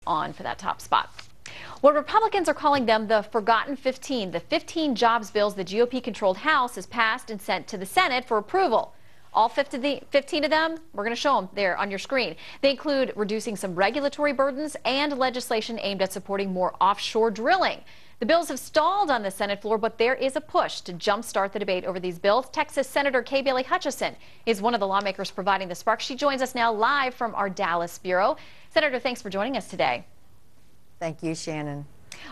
on for that top spot. What Republicans are calling them the Forgotten 15, the 15 jobs bills the GOP-controlled House has passed and sent to the Senate for approval. All 15 of them, we're going to show them there on your screen. They include reducing some regulatory burdens and legislation aimed at supporting more offshore drilling. The bills have stalled on the Senate floor, but there is a push to jumpstart the debate over these bills. Texas Senator Kay Bailey Hutchison is one of the lawmakers providing the spark. She joins us now live from our Dallas bureau. Senator, thanks for joining us today. Thank you, Shannon.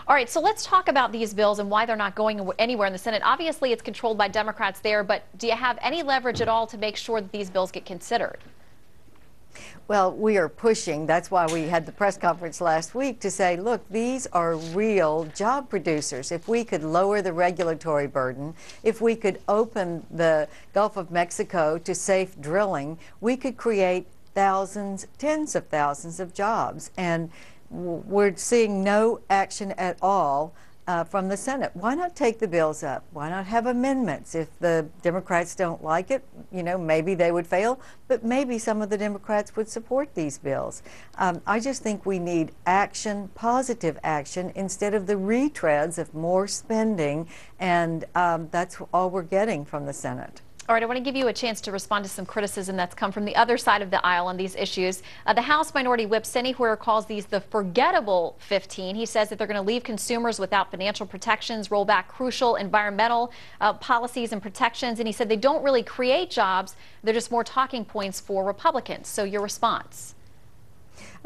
All right, so let's talk about these bills and why they're not going anywhere in the Senate. Obviously, it's controlled by Democrats there, but do you have any leverage at all to make sure that these bills get considered? Well, we are pushing. That's why we had the press conference last week to say, look, these are real job producers. If we could lower the regulatory burden, if we could open the Gulf of Mexico to safe drilling, we could create thousands, tens of thousands of jobs. And we're seeing no action at all from the Senate. Why not take the bills up? Why not have amendments? If the Democrats don't like it, you know, maybe they would fail, but maybe some of the Democrats would support these bills. I just think we need action, positive action, instead of the retreads of more spending, and that's all we're getting from the Senate. All right, I want to give you a chance to respond to some criticism that's come from the other side of the aisle on these issues. The House Minority Whip Steny Hoyer calls these the forgettable 15. He says that they're going to leave consumers without financial protections, roll back crucial environmental policies and protections, and he said they don't really create jobs. They're just more talking points for Republicans. So your response?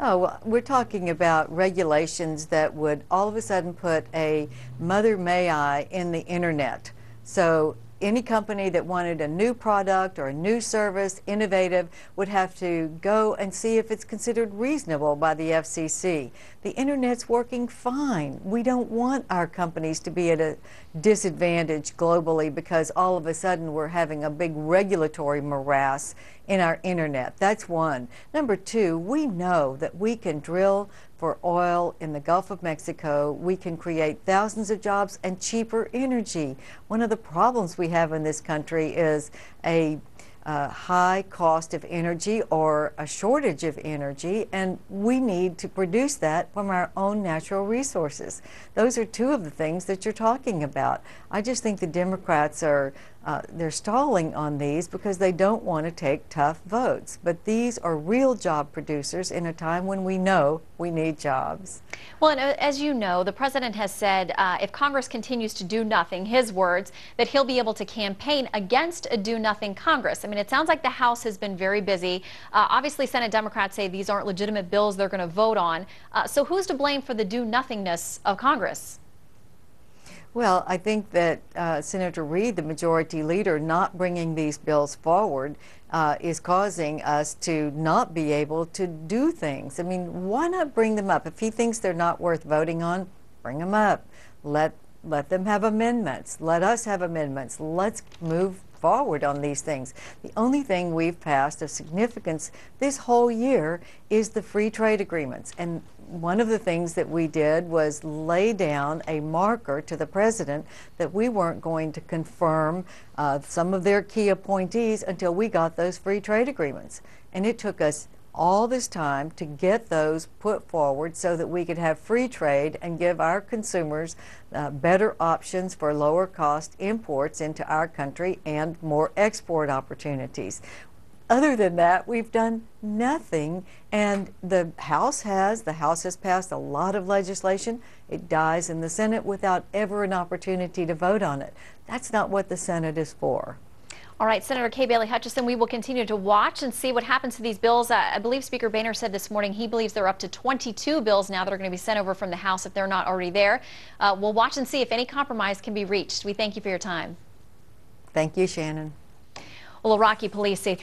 Oh, well, we're talking about regulations that would all of a sudden put a mother may I in the internet. So any company that wanted a new product or a new service, innovative, would have to go and see if it's considered reasonable by the FCC. The internet's working fine. We don't want our companies to be at a disadvantage globally because all of a sudden we're having a big regulatory morass in our internet. That's one. Number two, we know that we can drill for oil in the Gulf of Mexico. We can create thousands of jobs and cheaper energy. One of the problems we have in this country is a high cost of energy or a shortage of energy, and we need to produce that from our own natural resources. Those are two of the things that you're talking about. I just think the Democrats are they're stalling on these because they don't want to take tough votes. But these are real job producers in a time when we know we need jobs. Well, and as you know, the president has said if Congress continues to do nothing, his words, that he'll be able to campaign against a do-nothing Congress. I mean, it sounds like the House has been very busy. Obviously, Senate Democrats say these aren't legitimate bills they're going to vote on. So who's to blame for the do-nothingness of Congress? Well, I think that Senator Reid, the majority leader, not bringing these bills forward is causing us to not be able to do things. I mean, why not bring them up? If he thinks they're not worth voting on, bring them up. Let them have amendments. Let us have amendments. Let's move forward on these things. The only thing we've passed of significance this whole year is the free trade agreements. And one of the things that we did was lay down a marker to the president that we weren't going to confirm some of their key appointees until we got those free trade agreements. And it took us all this time to get those put forward so that we could have free trade and give our consumers better options for lower cost imports into our country and more export opportunities. Other than that, we've done nothing, and the House has passed a lot of legislation. It dies in the Senate without ever an opportunity to vote on it. That's not what the Senate is for. All right, Senator Kay Bailey Hutchison, we will continue to watch and see what happens to these bills. I believe Speaker Boehner said this morning he believes there are up to 22 bills now that are going to be sent over from the House if they're not already there. We'll watch and see if any compromise can be reached. We thank you for your time. Thank you, Shannon. Well, Iraqi police say